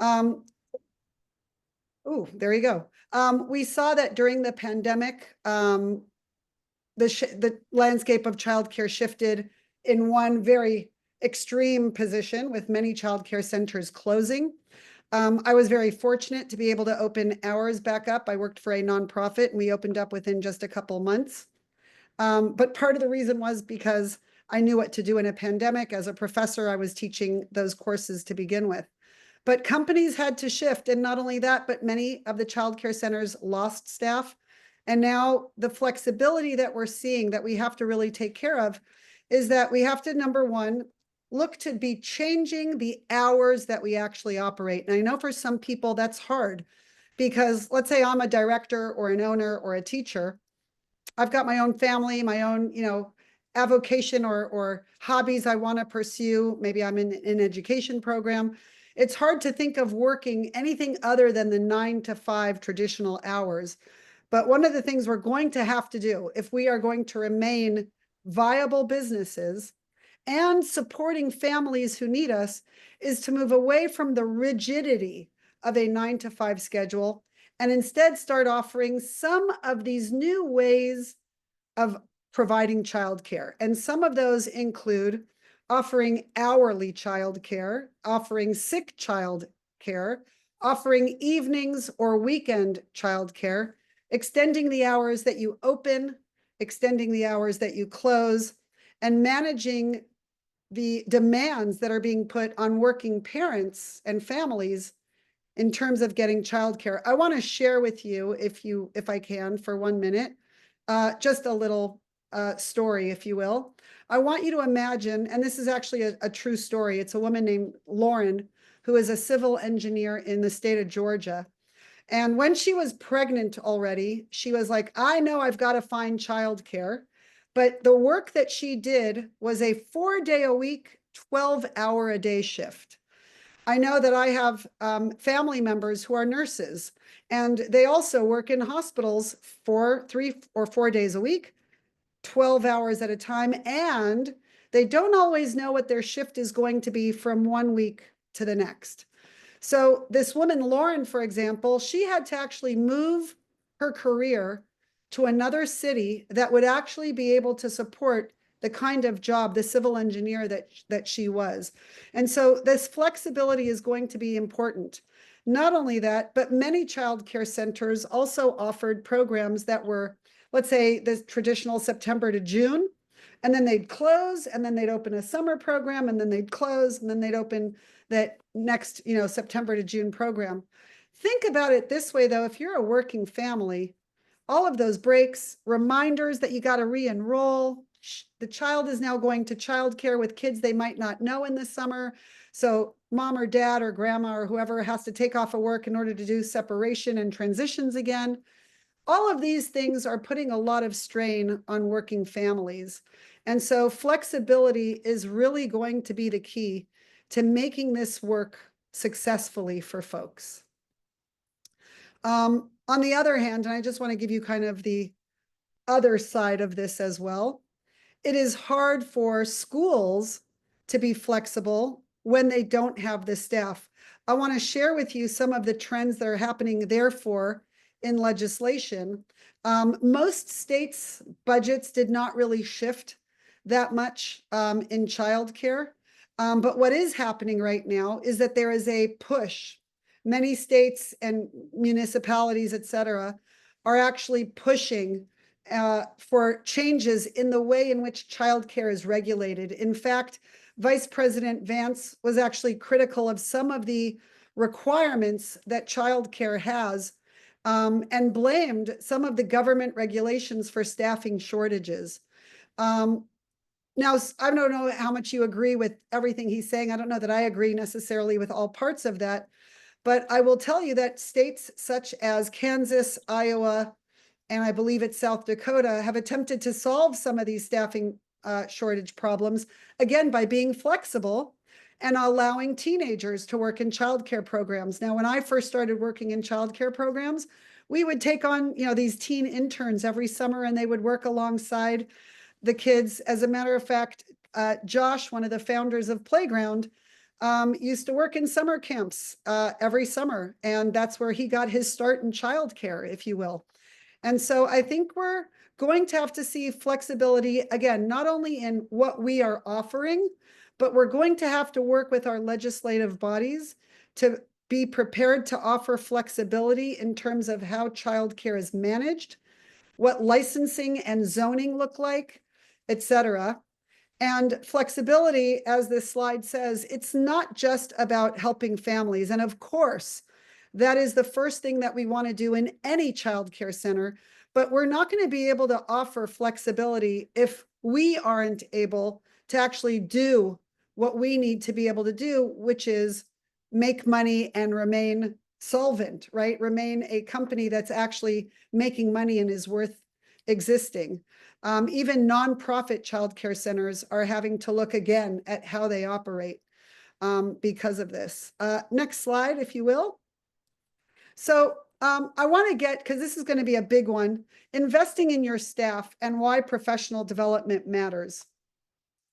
Oh, there you go. We saw that during the pandemic, the landscape of childcare shifted in one very extreme position, with many childcare centers closing. I was very fortunate to be able to open ours back up. I worked for a nonprofit, and we opened up within just a couple months. But part of the reason was because I knew what to do in a pandemic. As a professor, I was teaching those courses to begin with. But companies had to shift. And not only that, but many of the childcare centers lost staff. And now the flexibility that we're seeing that we have to really take care of is that we have to, number one, look to be changing the hours that we actually operate. And I know for some people that's hard, because let's say I'm a director or an owner or a teacher. I've got my own family, my own, avocation or hobbies I want to pursue. Maybe I'm in an education program. It's hard to think of working anything other than the 9 to 5 traditional hours. But one of the things we're going to have to do, if we are going to remain viable businesses and supporting families who need us, is to move away from the rigidity of a 9 to 5 schedule and instead start offering some of these new ways of providing childcare. And some of those include offering hourly childcare, offering sick child care, offering evenings or weekend childcare, extending the hours that you open, extending the hours that you close, and managing the demands that are being put on working parents and families in terms of getting childcare. I want to share with you, if I can, for 1 minute, just a little story, if you will. I want you to imagine, and this is actually a true story. It's a woman named Lauren, who is a civil engineer in the state of Georgia. And when she was pregnant already, she was like, I know I've got to find childcare. But the work that she did was a 4-day-a-week, 12-hour-a-day shift. I know that I have family members who are nurses, and they also work in hospitals for 3 or 4 days a week, 12 hours at a time, and they don't always know what their shift is going to be from 1 week to the next. So this woman, Lauren, for example, she had to actually move her career to another city that would actually be able to support the kind of job, the civil engineer that she was. And so this flexibility is going to be important. Not only that, but many child care centers also offered programs that were, let's say, the traditional September to June, and then they'd close, and then they'd open a summer program, and then they'd close, and then they'd open that next, September to June program. Think about it this way, though. If you're a working family, all of those breaks, reminders that you got to re-enroll, the child is now going to childcare with kids they might not know in the summer. So mom or dad or grandma or whoever has to take off of work in order to do separation and transitions again. All of these things are putting a lot of strain on working families. And so flexibility is really going to be the key to making this work successfully for folks. On the other hand, and I just want to give you kind of the other side of this as well, it is hard for schools to be flexible when they don't have the staff. I want to share with you some of the trends that are happening, therefore, in legislation. Most states' budgets did not really shift that much in childcare. But what is happening right now is that there is a push. Many states and municipalities, et cetera, are actually pushing for changes in the way in which childcare is regulated. In fact, Vice President Vance was actually critical of some of the requirements that childcare has, and blamed some of the government regulations for staffing shortages. Now, I don't know how much you agree with everything he's saying. I don't know that I agree necessarily with all parts of that, but I will tell you that states such as Kansas, Iowa, and I believe it's South Dakota have attempted to solve some of these staffing shortage problems, again, by being flexible and allowing teenagers to work in childcare programs. Now, when I first started working in childcare programs, we would take on, these teen interns every summer, and they would work alongside the kids. As a matter of fact, Josh, one of the founders of Playground, used to work in summer camps every summer, and that's where he got his start in childcare, if you will. And so I think we're going to have to see flexibility, again, not only in what we are offering, but we're going to have to work with our legislative bodies to be prepared to offer flexibility in terms of how childcare is managed, what licensing and zoning look like, et cetera. And flexibility, as this slide says, it's not just about helping families. And of course, that is the first thing that we want to do in any child care center. But we're not going to be able to offer flexibility if we aren't able to actually do what we need to be able to do, which is make money and remain solvent, right? Remain a company that's actually making money and is worth existing. Even nonprofit childcare centers are having to look again at how they operate because of this. Next slide, if you will. So I want to get, because this is going to be a big one, investing in your staff and why professional development matters.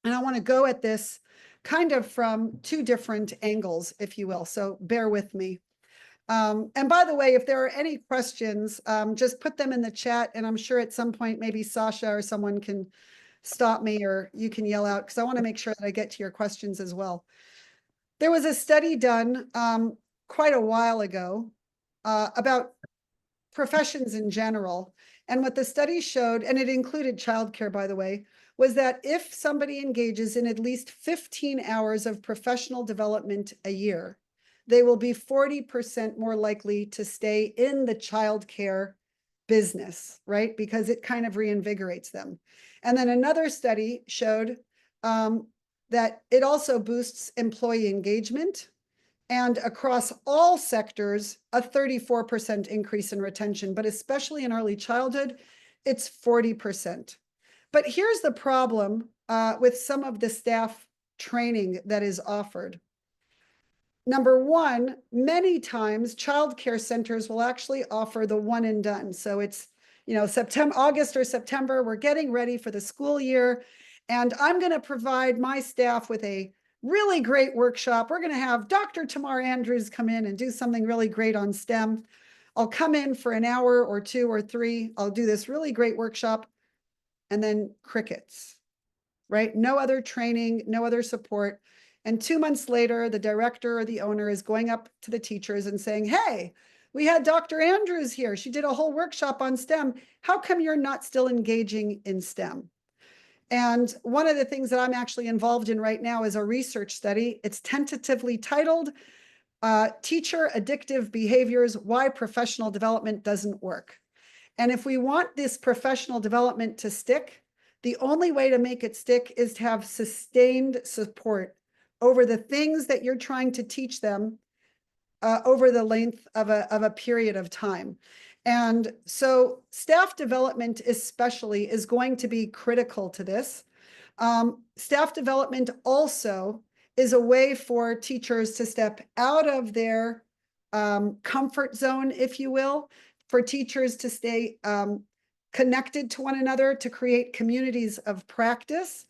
And I want to go at this kind of from two different angles, if you will. So bear with me. And by the way, if there are any questions, just put them in the chat. And I'm sure at some point, maybe Sasha or someone can stop me or you can yell out, because I want to make sure that I get to your questions as well. There was a study done quite a while ago about professions in general. And what the study showed, and it included childcare, by the way, was that if somebody engages in at least 15 hours of professional development a year, they will be 40% more likely to stay in the childcare business, right? Because it kind of reinvigorates them. And then another study showed that it also boosts employee engagement, and across all sectors, a 34% increase in retention, but especially in early childhood, it's 40%. But here's the problem with some of the staff training that is offered. Number one, many times childcare centers will actually offer the one and done. So it's, August or September, we're getting ready for the school year, and I'm going to provide my staff with a really great workshop. We're going to have Dr. Tamar Andrews come in and do something really great on STEM. I'll come in for an hour or two or three. I'll do this really great workshop, and then crickets, right? No other training, no other support. And 2 months later, the director or the owner is going up to the teachers and saying, hey, we had Dr. Andrews here. She did a whole workshop on STEM. How come you're not still engaging in STEM? And one of the things that I'm actually involved in right now is a research study. It's tentatively titled Teacher Addictive Behaviors, Why Professional Development Doesn't Work. And if we want this professional development to stick, the only way to make it stick is to have sustained support over the things that you're trying to teach them over the length of a period of time. And so staff development especially is going to be critical to this. Staff development also is a way for teachers to step out of their comfort zone, if you will, for teachers to stay connected to one another, to create communities of practice.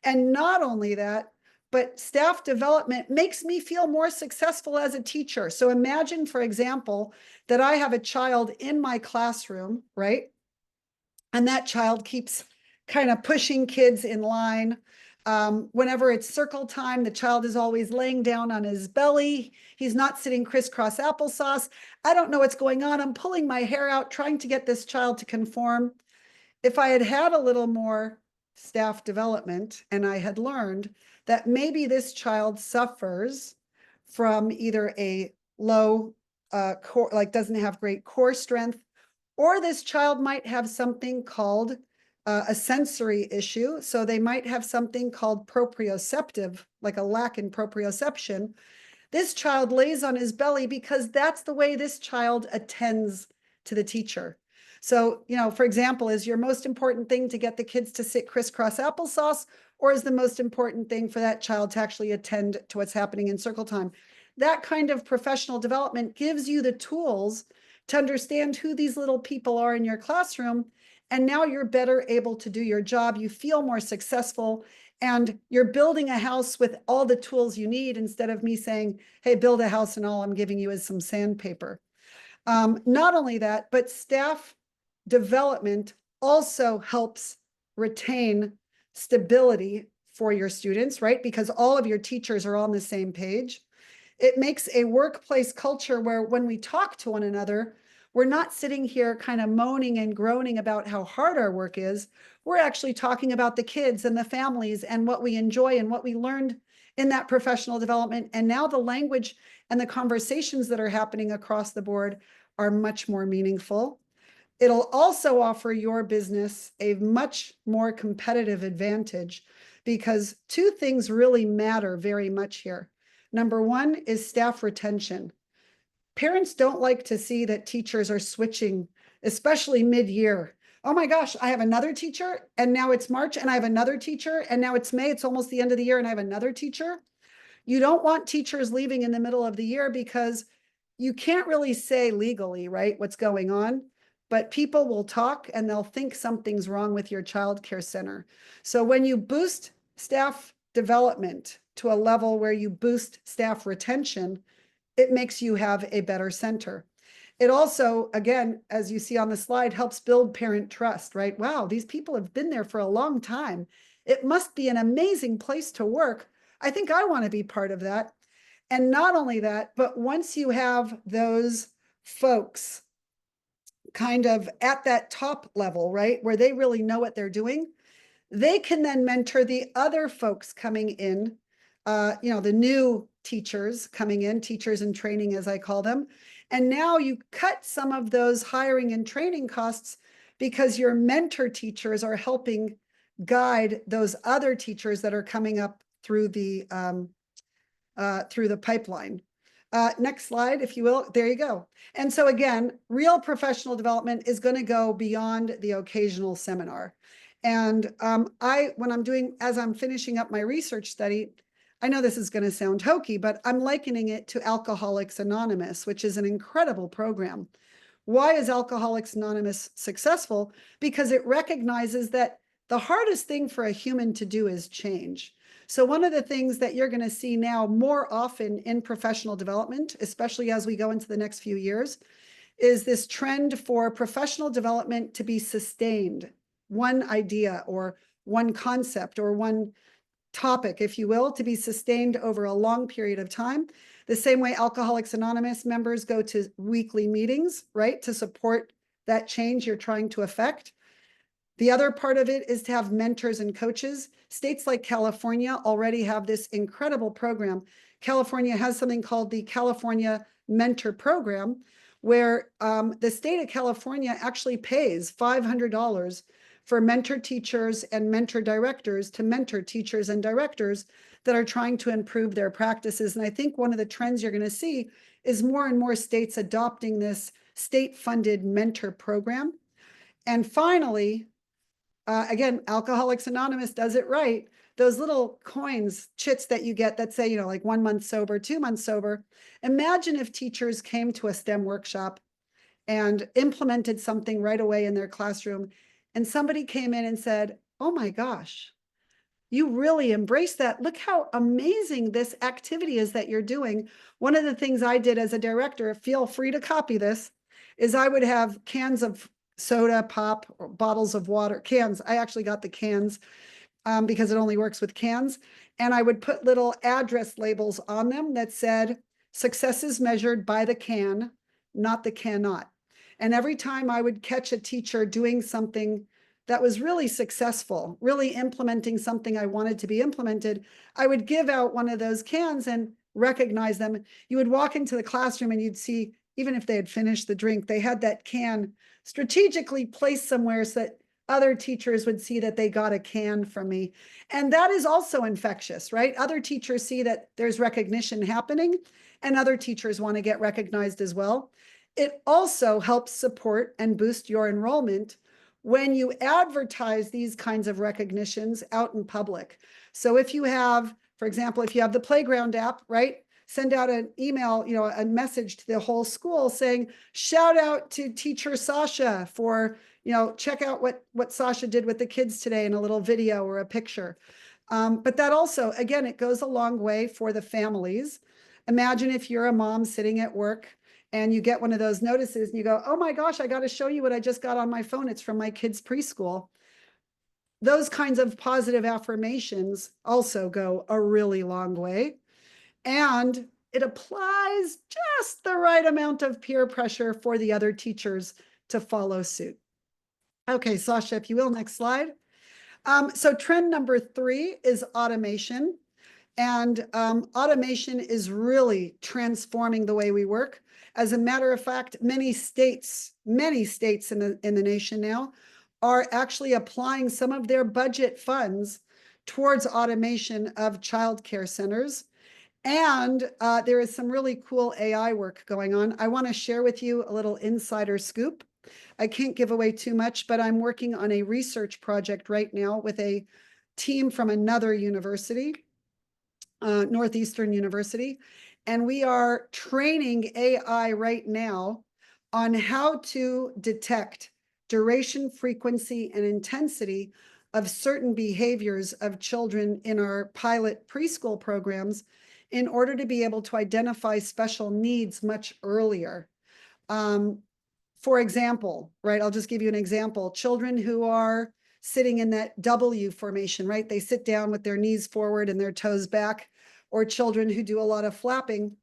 And not only that, but staff development makes me feel more successful as a teacher. So imagine, for example, that I have a child in my classroom, right? And that child keeps kind of pushing kids in line. Whenever it's circle time, the child is always laying down on his belly. He's not sitting crisscross applesauce. I don't know what's going on. I'm pulling my hair out, trying to get this child to conform. If I had had a little more staff development and I had learned that maybe this child suffers from either a low core, like doesn't have great core strength, or this child might have something called a sensory issue. So they might have something called proprioceptive, like a lack in proprioception. This child lays on his belly because that's the way this child attends to the teacher. So, for example, is your most important thing to get the kids to sit crisscross applesauce, or is the most important thing for that child to actually attend to what's happening in circle time? That kind of professional development gives you the tools to understand who these little people are in your classroom. And now you're better able to do your job. You feel more successful. And you're building a house with all the tools you need instead of me saying, hey, build a house and all I'm giving you is some sandpaper. Not only that, but staff development also helps retain stability for your students, right? Because all of your teachers are on the same page. It makes a workplace culture where when we talk to one another, we're not sitting here kind of moaning and groaning about how hard our work is. We're actually talking about the kids and the families and what we enjoy and what we learned in that professional development. And now the language and the conversations that are happening across the board are much more meaningful. It'll also offer your business a much more competitive advantage because two things really matter very much here. Number one is staff retention. Parents don't like to see that teachers are switching, especially mid-year. Oh my gosh, I have another teacher and now it's March and I have another teacher and now it's May, it's almost the end of the year and I have another teacher. You don't want teachers leaving in the middle of the year because you can't really say legally, right, what's going on, but people will talk and they'll think something's wrong with your child care center. So when you boost staff development to a level where you boost staff retention, it makes you have a better center. It also, again, as you see on the slide, helps build parent trust, right? Wow, these people have been there for a long time. It must be an amazing place to work. I think I want to be part of that. And not only that, but once you have those folks kind of at that top level, right, where they really know what they're doing, they can then mentor the other folks coming in, the new teachers coming in, teachers in training, as I call them. And now you cut some of those hiring and training costs because your mentor teachers are helping guide those other teachers that are coming up through the pipeline. Next slide, if you will. There you go. And so again, real professional development is going to go beyond the occasional seminar. And as I'm finishing up my research study, I know this is going to sound hokey, but I'm likening it to Alcoholics Anonymous, which is an incredible program. Why is Alcoholics Anonymous successful? Because it recognizes that the hardest thing for a human to do is change. So one of the things that you're going to see now more often in professional development, especially as we go into the next few years, is this trend for professional development to be sustained. One idea or one concept or one topic, if you will, to be sustained over a long period of time. The same way Alcoholics Anonymous members go to weekly meetings, right, to support that change you're trying to affect. The other part of it is to have mentors and coaches. States like California already have this incredible program. California has something called the California Mentor Program, where the state of California actually pays $500 for mentor teachers and mentor directors to mentor teachers and directors that are trying to improve their practices. And I think one of the trends you're going to see is more and more states adopting this state-funded mentor program. And finally, again, Alcoholics Anonymous does it right. Those little coins, chits that you get that say, like 1 month sober, 2 months sober. Imagine if teachers came to a STEM workshop and implemented something right away in their classroom, and somebody came in and said, oh my gosh, you really embrace that. Look how amazing this activity is that you're doing. One of the things I did as a director, feel free to copy this, is I would have cans of soda, pop, or bottles of water, cans. I actually got the cans because it only works with cans. And I would put little address labels on them that said, success is measured by the can, not the cannot. And every time I would catch a teacher doing something that was really successful, really implementing something I wanted to be implemented, I would give out one of those cans and recognize them. You would walk into the classroom and you'd see, even if they had finished the drink, they had that can strategically placed somewhere so that other teachers would see that they got a can from me. And that is also infectious, right? Other teachers see that there's recognition happening and other teachers want to get recognized as well. It also helps support and boost your enrollment when you advertise these kinds of recognitions out in public. So if you have, for example, if you have the Playground app, right? Send out an email, a message to the whole school saying, shout out to teacher Sasha for, check out what Sasha did with the kids today in a little video or a picture. But that also, again, it goes a long way for the families. Imagine if you're a mom sitting at work and you get one of those notices and you go, oh my gosh, I got to show you what I just got on my phone. It's from my kid's preschool. Those kinds of positive affirmations also go a really long way. And it applies just the right amount of peer pressure for the other teachers to follow suit. Okay, Sasha, if you will, next slide. So trend number 3 is automation. And automation is really transforming the way we work. As a matter of fact, many states in the nation now are actually applying some of their budget funds towards automation of childcare centers. And there is some really cool AI work going on. I want to share with you a little insider scoop. I can't give away too much, but I'm working on a research project right now with a team from another university, Northeastern University, and we are training AI right now on how to detect duration, frequency, and intensity of certain behaviors of children in our pilot preschool programs in order to be able to identify special needs much earlier. For example, right, I'll just give you an example. Children who are sitting in that W formation, right? They sit down with their knees forward and their toes back, or children who do a lot of flapping.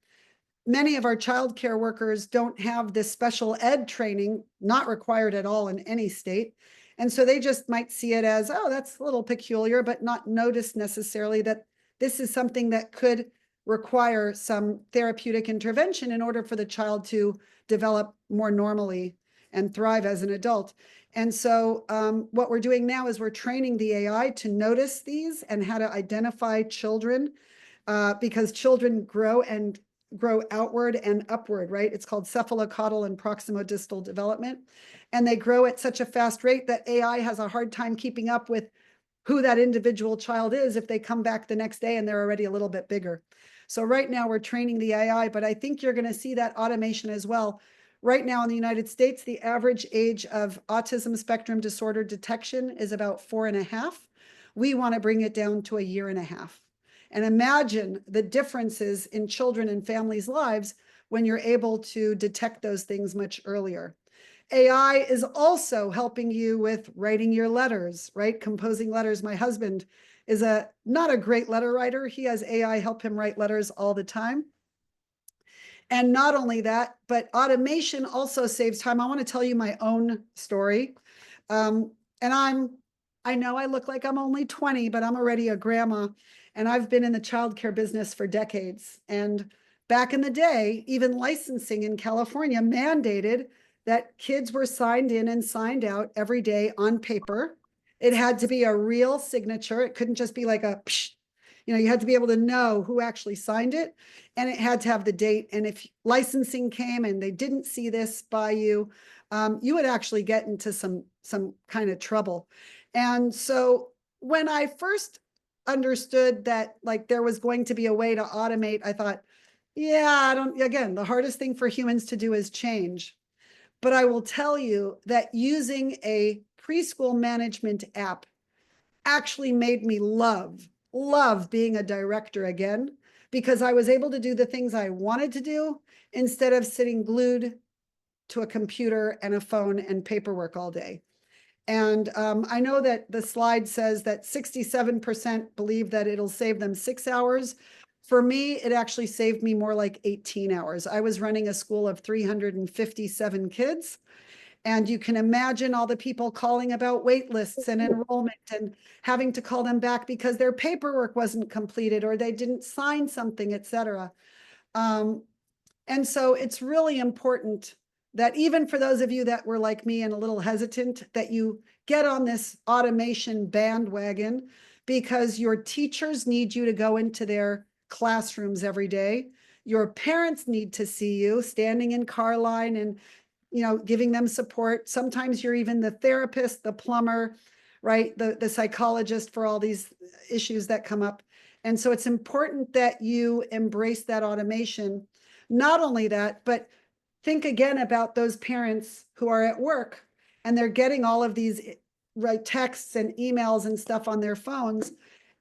Many of our childcare workers don't have this special ed training, not required at all in any state. And so they just might see it as, oh, that's a little peculiar, but not notice necessarily that this is something that could require some therapeutic intervention in order for the child to develop more normally and thrive as an adult. And so what we're doing now is we're training the AI to notice these and how to identify children, because children grow outward and upward, right? It's called cephalocaudal and proximodistal development. And they grow at such a fast rate that AI has a hard time keeping up with who that individual child is if they come back the next day and they're already a little bit bigger. So right now we're training the AI, but I think you're going to see that automation as well. Right now in the United States, the average age of autism spectrum disorder detection is about 4.5. We want to bring it down to 1.5 years. And imagine the differences in children and families' lives when you're able to detect those things much earlier. AI is also helping you with writing your letters, right? Composing letters. My husband is not a great letter writer. He has AI help him write letters all the time. And not only that, but automation also saves time. I want to tell you my own story. And I know I look like I'm only 20, but I'm already a grandma. And I've been in the childcare business for decades. And back in the day, even licensing in California mandated that kids were signed in and signed out every day on paper. It had to be a real signature. It couldn't just be like a psh. You had to be able to know who actually signed it, and it had to have the date. And if licensing came and they didn't see this by you, you would actually get into some kind of trouble. And so when I first understood that like there was going to be a way to automate, I thought, yeah, again, the hardest thing for humans to do is change. But I will tell you that using a preschool management app actually made me love being a director again, because I was able to do the things I wanted to do instead of sitting glued to a computer and a phone and paperwork all day. And I know that the slide says that 67% believe that it'll save them 6 hours. For me, it actually saved me more like 18 hours. I was running a school of 357 kids. And you can imagine all the people calling about wait lists and enrollment and having to call them back because their paperwork wasn't completed or they didn't sign something, et cetera. And so it's really important that even for those of you that were like me and a little hesitant, that you get on this automation bandwagon, because your teachers need you to go into their classrooms every day. Your parents need to see you standing in car line and giving them support. Sometimes you're even the therapist, the plumber, right? The psychologist for all these issues that come up. And so it's important that you embrace that automation. Not only that, but think again about those parents who are at work and they're getting all of these texts and emails and stuff on their phones.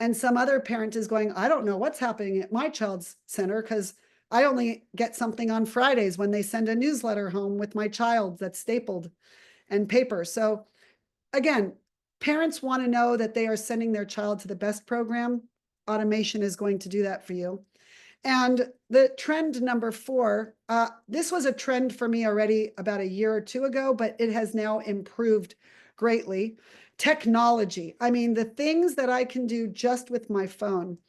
And some other parent is going, I don't know what's happening at my child's center because I only get something on Fridays when they send a newsletter home with my child that's stapled and paper. So again, parents want to know that they are sending their child to the best program. Automation is going to do that for you. And the trend number 4, this was a trend for me already about a year or 2 ago, but it has now improved greatly. Technology. I mean, the things that I can do just with my phone.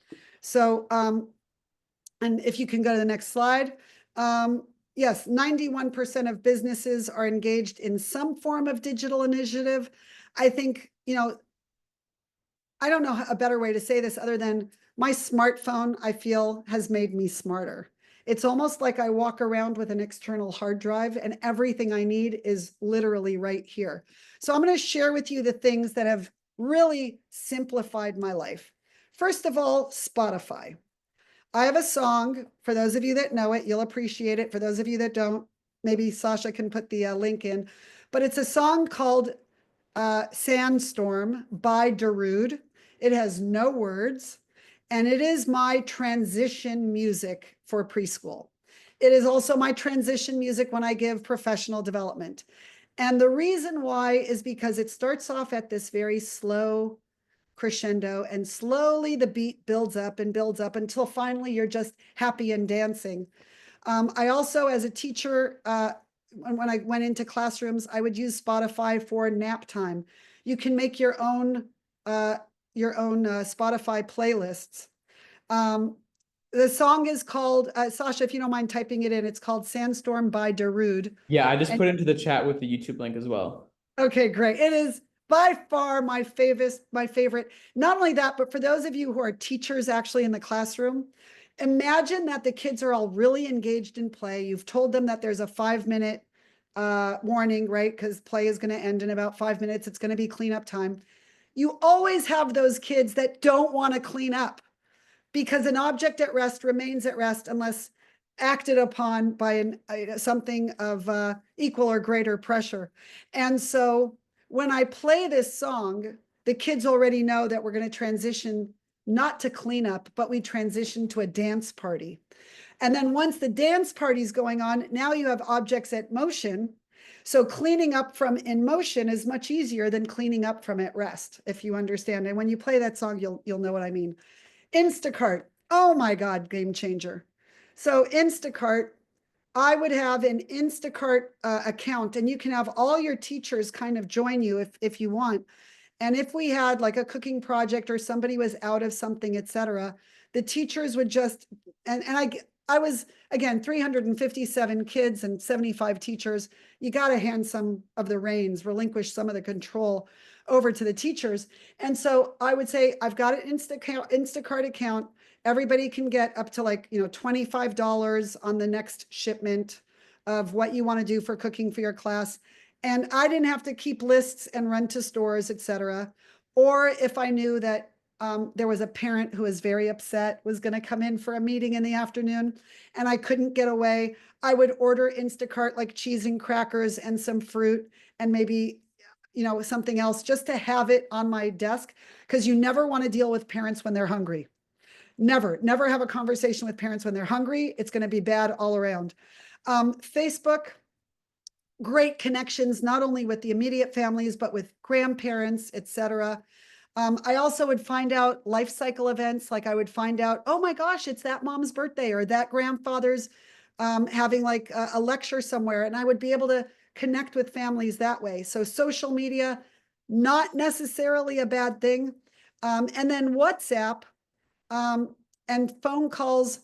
So, and if you can go to the next slide. Yes, 91% of businesses are engaged in some form of digital initiative. I think, I don't know a better way to say this other than my smartphone, I feel, has made me smarter. It's almost like I walk around with an external hard drive and everything I need is literally right here. So I'm going to share with you the things that have really simplified my life. First of all, Spotify. I have a song. For those of you that know it, you'll appreciate it. For those of you that don't, maybe Sasha can put the link in. But it's a song called Sandstorm by Darude. It has no words, and it is my transition music for preschool. It is also my transition music when I give professional development. And the reason why is because it starts off at this very slow crescendo, and slowly the beat builds up and builds up until finally you're just happy and dancing. I also, as a teacher, when I went into classrooms, I would use Spotify for nap time. You can make your own Spotify playlists. The song is called, Sasha, if you don't mind typing it in, it's called Sandstorm by Darude. Yeah, I just put it into the chat with the YouTube link as well. Okay, great. It is by far my favorite. Not only that, but for those of you who are teachers actually in the classroom, imagine that the kids are all really engaged in play. You've told them that there's a 5-minute warning, right? Because play is going to end in about 5 minutes. It's going to be cleanup time. You always have those kids that don't want to clean up because an object at rest remains at rest unless acted upon by something of equal or greater pressure. And so when I play this song, the kids already know that we're going to transition not to cleanup, but we transition to a dance party. And then once the dance party is going on, now you have objects at motion. So cleaning up from in motion is much easier than cleaning up from at rest, if you understand. And when you play that song, you'll know what I mean. Instacart. Oh my God, game changer. So Instacart, I would have an Instacart account, and you can have all your teachers kind of join you if you want. And if we had like a cooking project or somebody was out of something, etc., the teachers would just, and I was, again, 357 kids and 75 teachers. You got to hand some of the reins, relinquish some of the control over to the teachers. And so I would say, I've got an Instacart account. Everybody can get up to like, $25 on the next shipment of what you want to do for cooking for your class. And I didn't have to keep lists and run to stores, etc. Or if I knew that there was a parent who was very upset, was going to come in for a meeting in the afternoon, and I couldn't get away, I would order Instacart like cheese and crackers and some fruit and maybe, something else just to have it on my desk, because you never want to deal with parents when they're hungry. Never have a conversation with parents when they're hungry. It's going to be bad all around. Facebook, great connections, not only with the immediate families, but with grandparents, etc. I also would find out life cycle events. Like I would find out, oh my gosh, it's that mom's birthday or that grandfather's having like a lecture somewhere. And I would be able to connect with families that way. So social media, not necessarily a bad thing. And then WhatsApp and phone calls,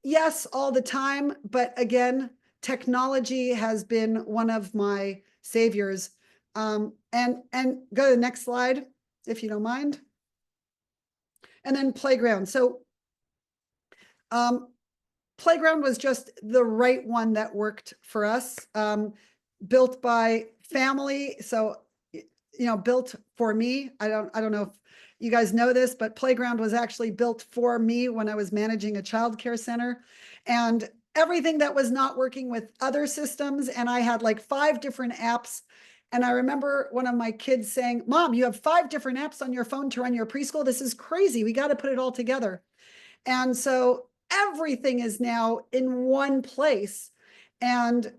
yes, all the time. But again, technology has been one of my saviors. And go to the next slide, if you don't mind. And then playground. So playground was just the right one that worked for us. Built by family. So, built for me. I don't know if you guys know this, but playground was actually built for me when I was managing a child care center. And everything that was not working with other systems, and I had like 5 different apps, And I remember one of my kids saying, Mom, you have 5 different apps on your phone to run your preschool. This is crazy. We got to put it all together. And so everything is now in one place. And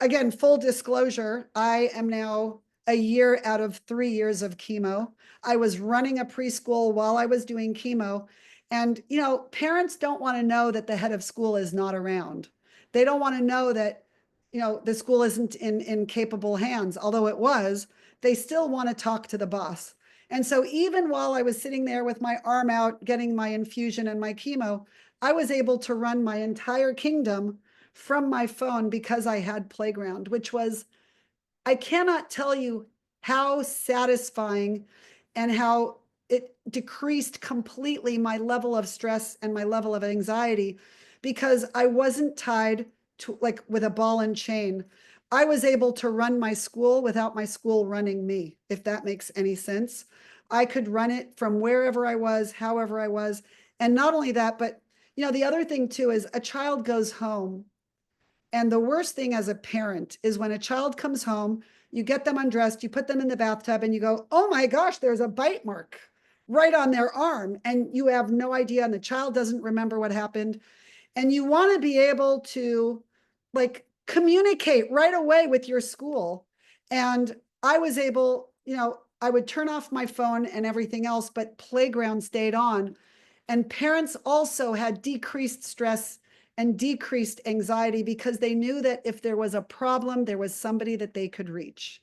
again, full disclosure, I am now a year out of 3 years of chemo. I was running a preschool while I was doing chemo. And, parents don't want to know that the head of school is not around. They don't want to know that, the school isn't in capable hands, although it was. They still want to talk to the boss. And so even while I was sitting there with my arm out, getting my infusion and my chemo, I was able to run my entire kingdom from my phone because I had Playground, which was, I cannot tell you how satisfying and how it decreased completely my level of stress and my level of anxiety because I wasn't tied to like with a ball and chain. I was able to run my school without my school running me, if that makes any sense. I could run it from wherever I was, however I was. And not only that, but the other thing too is a child goes home. And the worst thing as a parent is when a child comes home, you get them undressed, you put them in the bathtub, and you go, oh my gosh, there's a bite mark right on their arm. And you have no idea. And the child doesn't remember what happened. And you want to be able to like communicate right away with your school. And I was able, I would turn off my phone and everything else, but Playground stayed on. And parents also had decreased stress and decreased anxiety because they knew that if there was a problem, there was somebody that they could reach.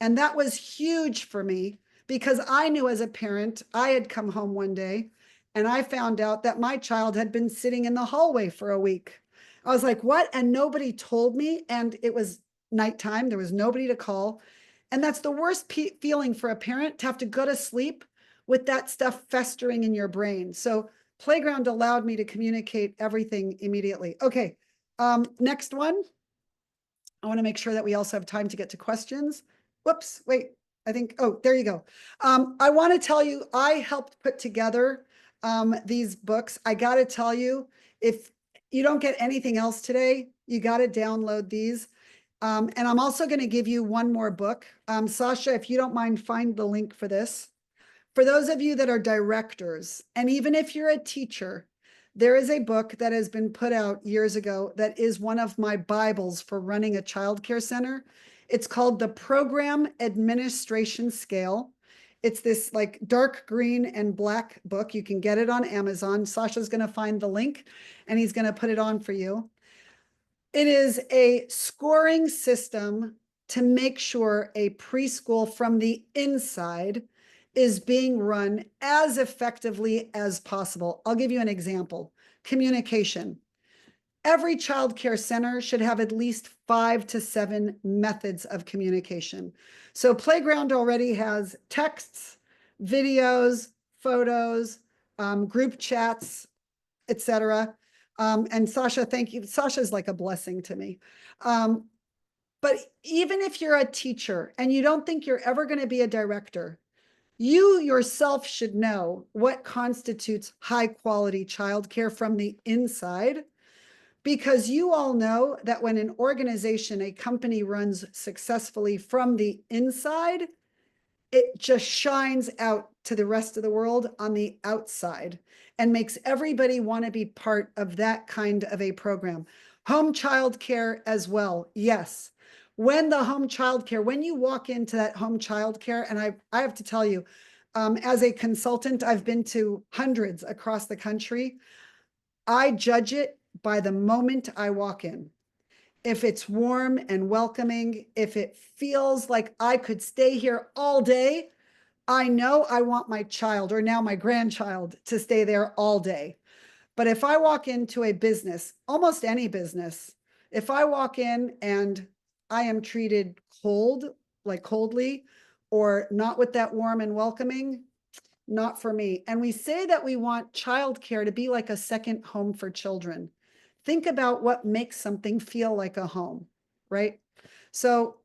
And that was huge for me because I knew as a parent, I had come home one day and I found out that my child had been sitting in the hallway for a week. I was like, what? And nobody told me. And it was nighttime. There was nobody to call. And that's the worst feeling for a parent to have to go to sleep with that stuff festering in your brain. So Playground allowed me to communicate everything immediately. Okay, next one. I want to make sure that we also have time to get to questions. Whoops, wait, I think, oh, there you go. I want to tell you, I helped put together these books. I got to tell you, if you don't get anything else today, you got to download these. And I'm also going to give you one more book. Sasha, if you don't mind, find the link for this. For those of you that are directors, and even if you're a teacher, there is a book that has been put out years ago that is one of my Bibles for running a childcare center. It's called the Program Administration Scale. It's this like dark green and black book. You can get it on Amazon. Sasha's going to find the link and he's going to put it on for you. It is a scoring system to make sure a preschool from the inside is being run as effectively as possible. I'll give you an example. Communication. Every child care center should have at least 5 to 7 methods of communication. So Playground already has texts, videos, photos, group chats, etc. And Sasha, thank you. Sasha's like a blessing to me. But even if you're a teacher and you don't think you're ever going to be a director, you yourself should know what constitutes high quality childcare from the inside, because you all know that when an organization, a company runs successfully from the inside, it just shines out to the rest of the world on the outside and makes everybody want to be part of that kind of a program. Home child care as well. Yes. When the home child care, when you walk into that home child care, and I have to tell you, as a consultant, I've been to hundreds across the country. I judge it by the moment I walk in. If it's warm and welcoming, if it feels like I could stay here all day, I know I want my child or now my grandchild to stay there all day. But if I walk into a business, almost any business, if I walk in and I am treated like coldly, or not with that warm and welcoming, not for me. And we say that we want childcare to be like a second home for children. Think about what makes something feel like a home, right? So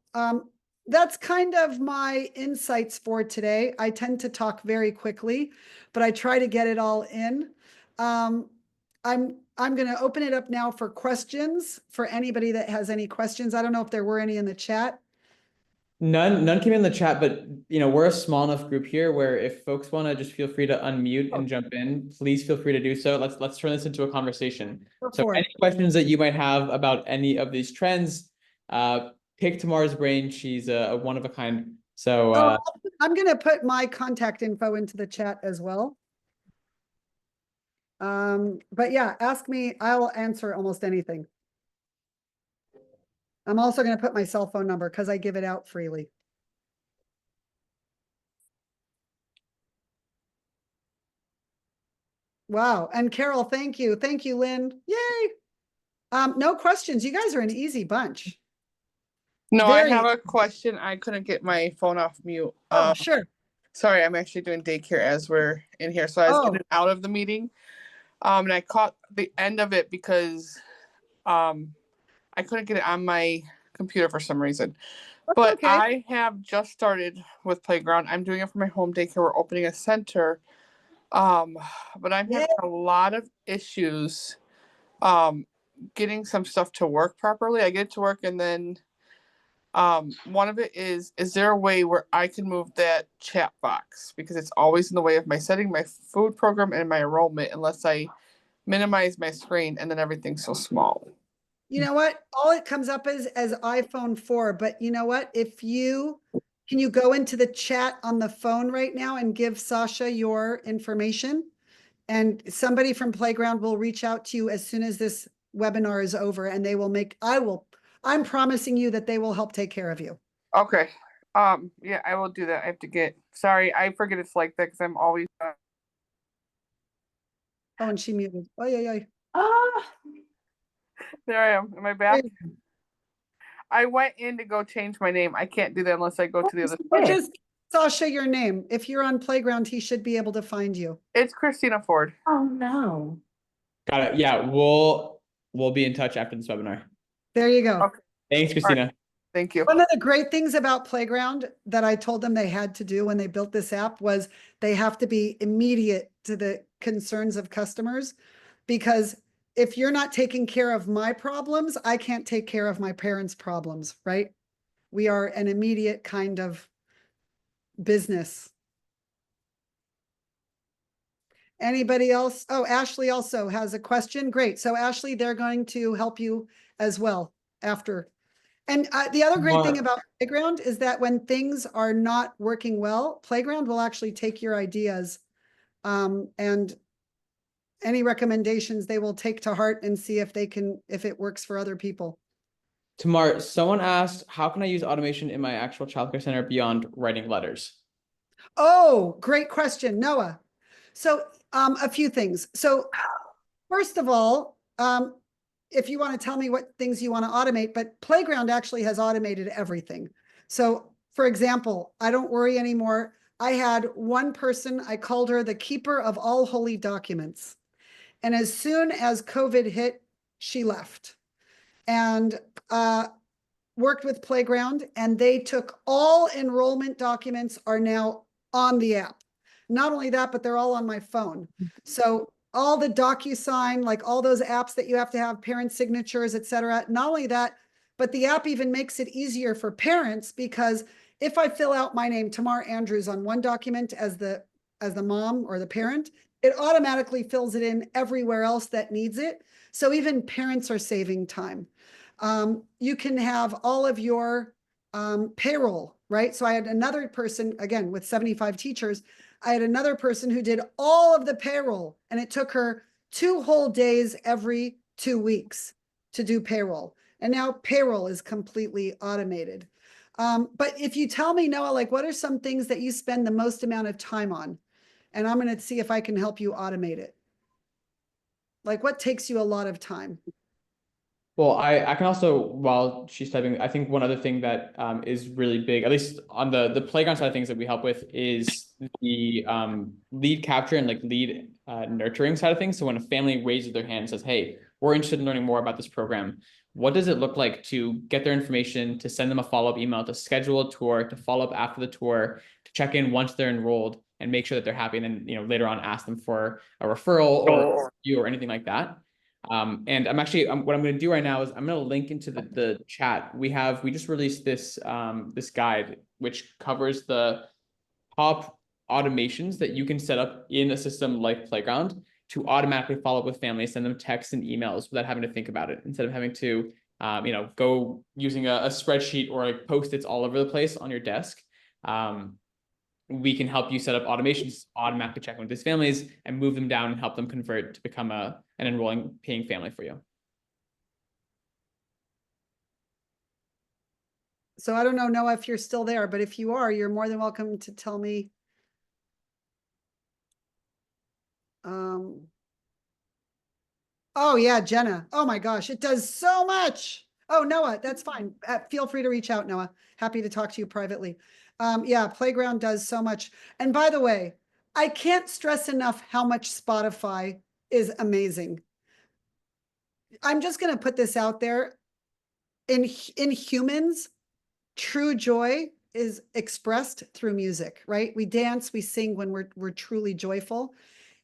that's kind of my insights for today. I tend to talk very quickly, but I try to get it all in. I'm going to open it up now for questions for anybody that has any questions. I don't know if there were any in the chat. None came in the chat, but we're a small enough group here where if folks want to just feel free to unmute and jump in, please feel free to do so. Let's turn this into a conversation. Go So for any it. questions that you might have about any of these trends, pick Tamar's brain. She's a one of a kind. So Oh, I'm going to put my contact info into the chat as well. But yeah, ask me. I'll answer almost anything. I'm also going to put my cell phone number because I give it out freely. Wow. And Carol, thank you. Thank you, Lynn. Yay. No questions. You guys are an easy bunch. No, Very- I have a question. I couldn't get my phone off mute. Oh, sure. Sorry, I'm actually doing daycare as we're in here. So I was getting out of the meeting. And I caught the end of it because I couldn't get it on my computer for some reason. But okay. I have just started with Playground. I'm doing it for my home daycare. We're opening a center. But I'm having a lot of issues getting some stuff to work properly. I get it to work and then one of it is there a way where I can move that chat box because it's always in the way of my setting my food program and my enrollment unless I minimize my screen and then everything's so small. You know what? All it comes up as iPhone 4, but you know what? Can you go into the chat on the phone right now and give Sasha your information? And somebody from Playground will reach out to you as soon as this webinar is over and they will I'm promising you that they will help take care of you. Okay. Yeah, I will do that. I have to sorry, I forget it's like that because I'm always Oh, and she muted. Oh, yeah. There I am. Am I back? I went in to go change my name. I can't do that unless I go to the other side. Just Sasha, your name. If you're on Playground, he should be able to find you. It's Christina Ford. Oh no. got it. Yeah, we'll be in touch after this webinar. There you go. Okay. Thanks, Christina. Right. Thank you. One of the great things about Playground that I told them they had to do when they built this app was they have to be immediate to the concerns of customers, because if you're not taking care of my problems, I can't take care of my parents' problems, right? We are an immediate kind of business. Anybody else? Oh, Ashley also has a question. Great. So Ashley, they're going to help you as well after. And the other great thing about Playground is that when things are not working well, Playground will actually take your ideas and any recommendations they will take to heart and see if it works for other people. Tamar, someone asked, how can I use automation in my actual childcare center beyond writing letters? Oh, great question, Noah. So a few things. So first of all, if you want to tell me what things you want to automate, but Playground actually has automated everything. So for example, I don't worry anymore. I had one person, I called her the keeper of all holy documents. And as soon as COVID hit, she left and worked with Playground, and they took all enrollment documents are now on the app. Not only that, but they're all on my phone. So all the DocuSign, like all those apps that you have to have parent signatures, et cetera. Not only that, but the app even makes it easier for parents, because if I fill out my name, Tamar Andrews, on one document as the mom or the parent, it automatically fills it in everywhere else that needs it. So even parents are saving time. You can have all of your payroll, right? So I had another person, again, with 75 teachers, I had another person who did all of the payroll, and it took her 2 whole days every 2 weeks to do payroll. And now payroll is completely automated. But if you tell me, Noah, like, what are some things that you spend the most amount of time on? And I'm going to see if I can help you automate it. Like, what takes you a lot of time? Well, I can also, while she's typing, I think one other thing that is really big, at least on the Playground side of things that we help with, is the lead capture and like lead nurturing side of things. So when a family raises their hand and says, hey, we're interested in learning more about this program, what does it look like to get their information, to send them a follow-up email, to schedule a tour, to follow up after the tour, to check in once they're enrolled and make sure that they're happy, and then later on ask them for a referral or you or anything like that. And I'm actually, what I'm going to do right now is I'm going to link into the chat. We just released this, this guide, which covers the top automations that you can set up in a system like Playground to automatically follow up with families, send them texts and emails without having to think about it, instead of having to, go using a spreadsheet or like Post-its all over the place on your desk. We can help you set up automations, automatically check with these families and move them down and help them convert to become an enrolling paying family for you. So I don't know, Noah, if you're still there, but if you are, you're more than welcome to tell me. Oh yeah, Jenna. Oh my gosh, it does so much. Oh, Noah, that's fine. Feel free to reach out, Noah. Happy to talk to you privately. Yeah, Playground does so much. And by the way, I can't stress enough how much Spotify is amazing. I'm just going to put this out there. In humans, true joy is expressed through music, right? We dance, we sing when we're truly joyful.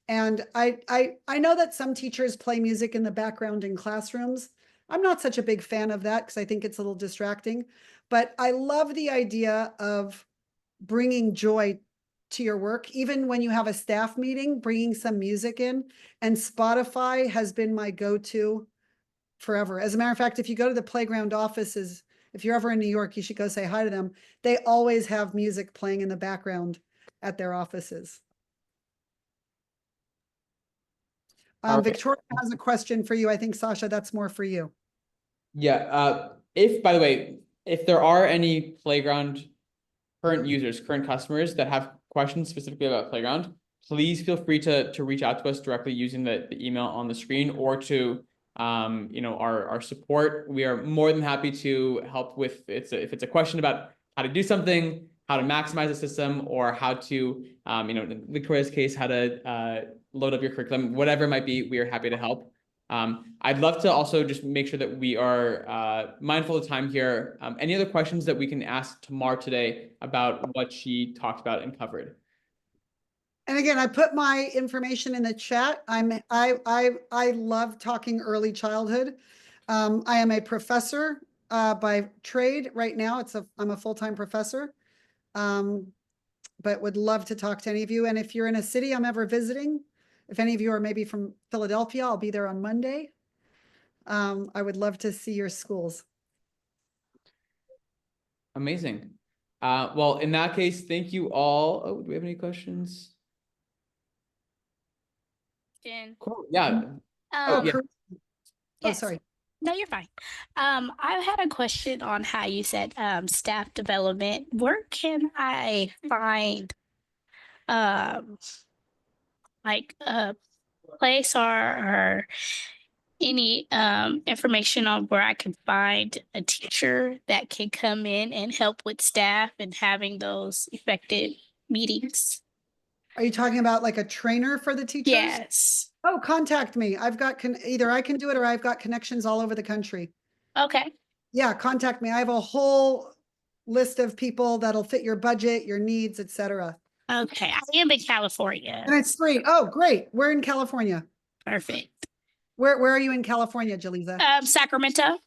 And I know that some teachers play music in the background in classrooms. I'm not such a big fan of that because I think it's a little distracting, but I love the idea of bringing joy to your work, even when you have a staff meeting, bringing some music in. And Spotify has been my go-to forever. As a matter of fact, if you go to the Playground offices, if you're ever in New York, you should go say hi to them. They always have music playing in the background at their offices. Victoria has a question for you. I think, Sasha, that's more for you. Yeah. By the way, if there are any Playground current users, current customers that have questions specifically about Playground, please feel free to reach out to us directly using the email on the screen, or to our support. We are more than happy to help with if it's a question about how to do something, how to maximize the system, or how to in Victoria's case, how to load up your curriculum, whatever it might be. We are happy to help. I'd love to also just make sure that we are mindful of time here. Any other questions that we can ask Tamar today about what she talked about and covered? And again, I put my information in the chat. I love talking early childhood. I am a professor by trade right now. I'm a full-time professor, but would love to talk to any of you. And if you're in a city I'm ever visiting, if any of you are maybe from Philadelphia, I'll be there on Monday. I would love to see your schools. Amazing. Well, in that case, thank you all. Oh, do we have any questions? Cool. Yeah. Oh, yeah. Yes. sorry. No, you're fine. I had a question on how you said staff development. Where can I find like a place or any information on where I can find a teacher that can come in and help with staff and having those effective meetings? Are you talking about like a trainer for the teachers? Yes. Oh, contact me. I've got either I can do it or I've got connections all over the country. Okay. Yeah, contact me. I have a whole list of people that'll fit your budget, your needs, etc. Okay. I am in California. And it's free. Oh, great. We're in California. Perfect. Where are you in California, Jaliza? Sacramento.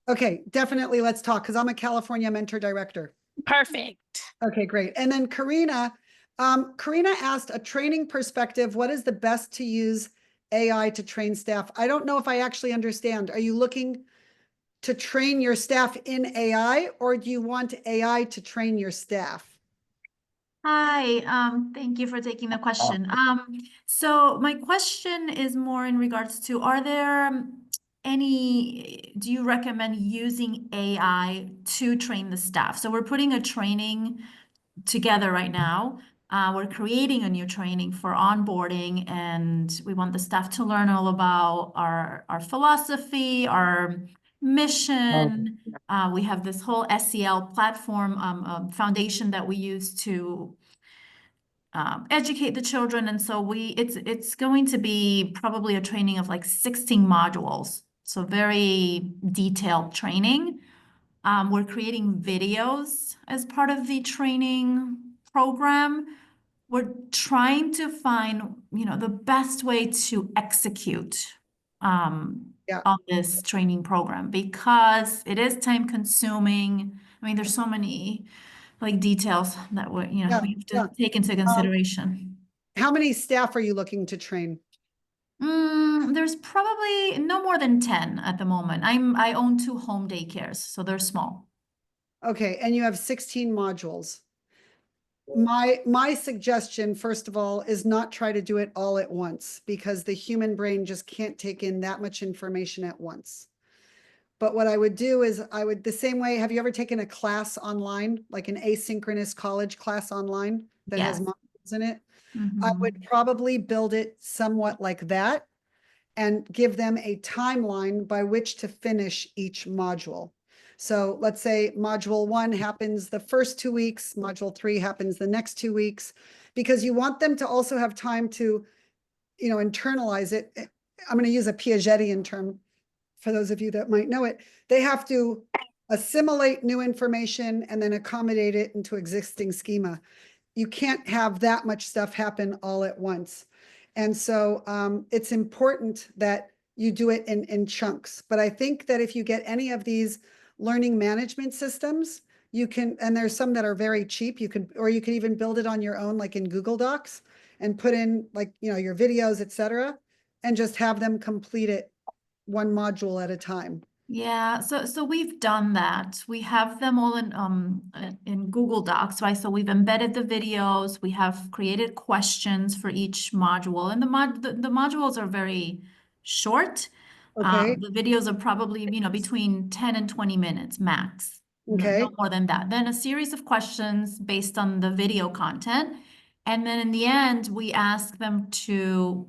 Okay, definitely let's talk because I'm a California mentor director. Perfect. Okay, great. And then Karina asked a training perspective, what is the best to use AI to train staff? I don't know if I actually understand. Are you looking to train your staff in AI, or do you want AI to train your staff? Hi, thank you for taking the question. So my question is more in regards to, are there do you recommend using AI to train the staff? So we're putting a training together right now. We're creating a new training for onboarding, and we want the staff to learn all about our philosophy, our mission. We have this whole SEL platform foundation that we use to educate the children, and so it's going to be probably a training of like 16 modules, so very detailed training. We're creating videos as part of the training program. We're trying to find, the best way to execute Yeah. on this training program because it is time consuming. I mean, there's so many like details that we Yeah, have to take into consideration. How many staff are you looking to train? There's probably no more than 10 at the moment. I own 2 home daycares, so they're small. Okay, and you have 16 modules. My suggestion, first of all, is not try to do it all at once because the human brain just can't take in that much information at once. But what I would do is the same way, have you ever taken a class online, like an asynchronous college class online that has Yes. modules in it? I Mhm. would probably build it somewhat like that and give them a timeline by which to finish each module. So let's say module 1 happens the first 2 weeks, module 3 happens the next 2 weeks, because you want them to also have time to, internalize it. I'm going to use a Piagetian term for those of you that might know it. They have to assimilate new information and then accommodate it into existing schema. You can't have that much stuff happen all at once. And so it's important that you do it in chunks. But I think that if you get any of these learning management systems, you can, and there's some that are very cheap, you can even build it on your own, like in Google Docs, and put in like, your videos, etc., and just have them complete it one module at a time. Yeah, so we've done that. We have them all in Google Docs, right? So we've embedded the videos, we have created questions for each module, and the modules are very short. Okay. The videos are probably, between 10 and 20 minutes max. Okay. No more than that. Then a series of questions based on the video content. And then in the end, we ask them to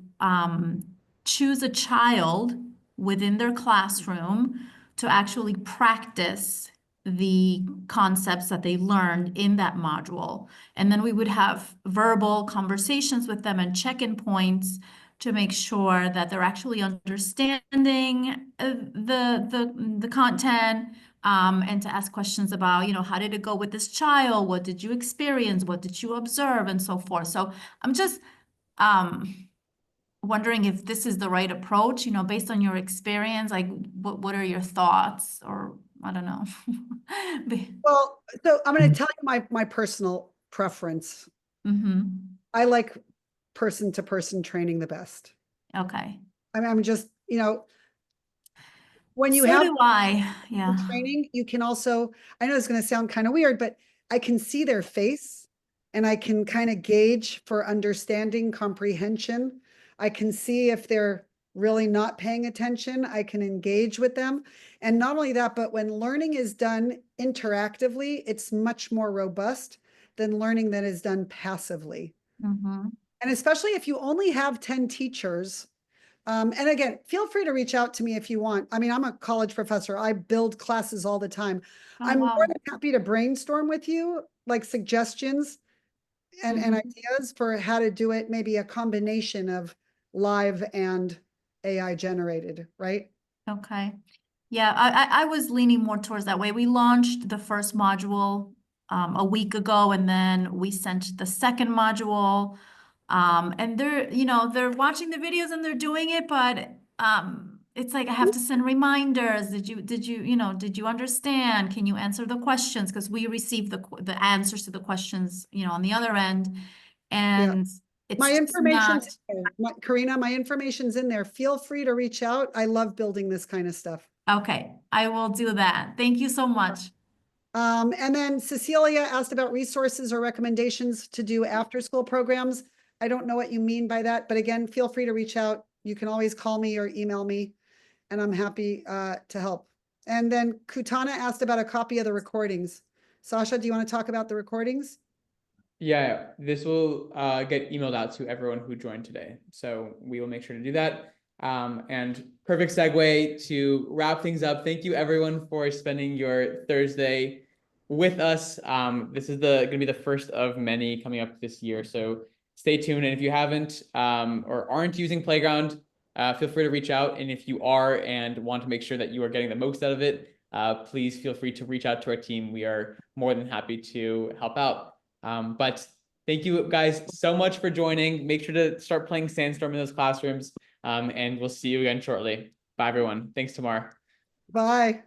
choose a child within their classroom to actually practice the concepts that they learned in that module. And then we would have verbal conversations with them and check-in points to make sure that they're actually understanding the content, and to ask questions about, how did it go with this child? What did you experience? What did you observe? And so forth. So I'm just wondering if this is the right approach, based on your experience, like what are your thoughts? Or I don't know. Well, so I'm going to tell you my personal preference. Mm-hmm. I like person-to-person training the best. Okay. I mean, I'm just, when you So have do I. Yeah. training, you can also, I know it's going to sound kind of weird, but I can see their face and I can kind of gauge for understanding, comprehension. I can see if they're really not paying attention. I can engage with them. And not only that, but when learning is done interactively, it's much more robust than learning that is done passively. Mm-hmm. And especially if you only have 10 teachers, and again, feel free to reach out to me if you want. I mean, I'm a college professor. I build classes all the time. Oh, I'm wow. more than happy to brainstorm with you, like suggestions and Mhm. ideas for how to do it, maybe a combination of live and AI generated, right? Okay. Yeah, I was leaning more towards that way. We launched the first module a week ago, and then we sent the second module. And they're watching the videos and they're doing it, but it's like I have to send reminders. Did you understand? Can you answer the questions? Because we received the answers to the questions, on the other end. And it's My just information's not. in there. Karina, my information's in there. Feel free to reach out. I love building this kind of stuff. Okay, I will do that. Thank you so much. And then Cecilia asked about resources or recommendations to do after-school programs. I don't know what you mean by that, but again, feel free to reach out. You can always call me or email me, and I'm happy to help. And then Kutana asked about a copy of the recordings. Sasha, do you want to talk about the recordings? Yeah, this will get emailed out to everyone who joined today. So we will make sure to do that. And perfect segue to wrap things up. Thank you everyone for spending your Thursday with us. This is gonna be the first of many coming up this year. So stay tuned. And if you haven't or aren't using Playground, feel free to reach out. And if you are and want to make sure that you are getting the most out of it, please feel free to reach out to our team. We are more than happy to help out. But thank you guys so much for joining. Make sure to start playing Sandstorm in those classrooms. And we'll see you again shortly. Bye, everyone. Thanks, Tamar. Bye.